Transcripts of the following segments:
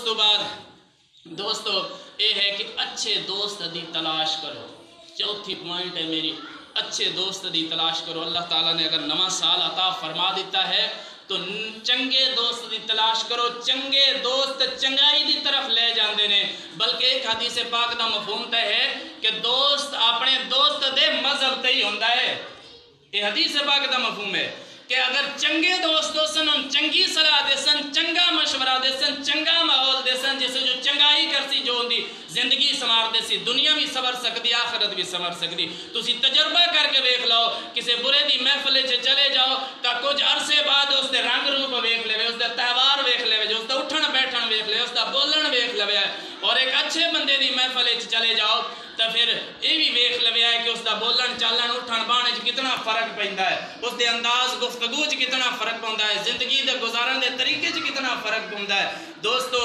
تو بعد دوستو یہ ہے کہ اچھے دوست دی تلاش کرو. چوتھی پوائنٹ ہے میری، اچھے دوست دی تلاش کرو. اللہ تعالیٰ نے اگر نواں سال عطا فرما دیتا ہے تو چنگے دوست دی تلاش کرو. چنگے دوست چنگائی دی طرف لے جاندے نے. بلکہ ایک حدیث پاک دا مفہوم تے ہے کہ دوست اپنے دوست دے مذہب تے ہی ہوندا ہے. یہ حدیث پاک دا مفہوم ہے کہ اگر چنگے دوست ہو سن، چنگی صلاح دے سن، چنگا مشورہ دے سن، چنگا ماحول دے سن، جسے جو چنگائی کرسی جو ہوندی زندگی سنوار دے سی، دنیا بھی سنور سکتی، آخرت بھی سنور سکتی. تسی تجربہ کر کے ویکھ لو. کسی برے دی محفل چ چلے جاؤ تا کچھ عرصے بعد اس دے رنگ روپ ویکھ لے، اس دے تہوار ویکھ لے، اس دا اٹھن بیٹھن ویکھ لے، اس دا بولن ویکھ لے. اور ایک اچھے بندے دی محفل چ چلے جاؤ تو پھر یہ بھی ویکھ لویا ہے کہ اس دا بولن چالن اٹھن بانے چ کتنا فرق پیندا ہے، اس دے انداز گفتگو چ کتنا فرق پوندا ہے، زندگی دے گزارن دے طریقے چ کتنا فرق پوندا ہے. دوستو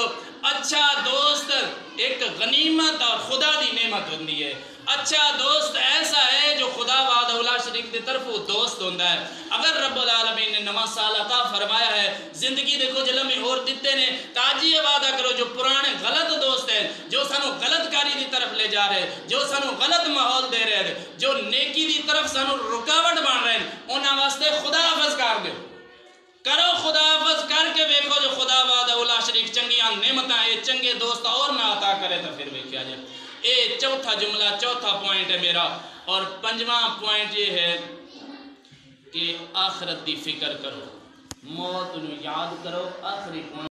اچھا دوست ایک غنیمت اور خدا دی نعمت ہوندی ہے. اچھا دوست ایسا ہے جو خدا وحدہ لا شریک دی طرف دوست ہوندہ ہے. اگر رب العالمین نے نواں سال عطا فرمایا ہے، زندگی دے کچھ لمحے اور دیتے نے، تاج یہ وعدہ کرو جو پرانے غلط دوست ہیں، جو سانو غلط کاری دی طرف لے جا رہے، جو سانو غلط ماحول دے رہے، جو نیکی دی طرف سانو رکاوٹ بن رہے ہیں، انہاں واسطے خدا حافظ کر دو. کرو خدا حافظ کر کے ویکھو جو خدا وحدہ لا شریک چنگیاں نعمتاں اے چنگے دوست اور نہ عطا کرے تو پھر ویکھیا جائے. یہ چوتھا جملہ، چوتھا پوائنٹ ہے میرا. اور پنجواں پوائنٹ یہ ہے کہ آخرت دی فکر کرو، موت نو یاد کرو. آخری پوائنٹ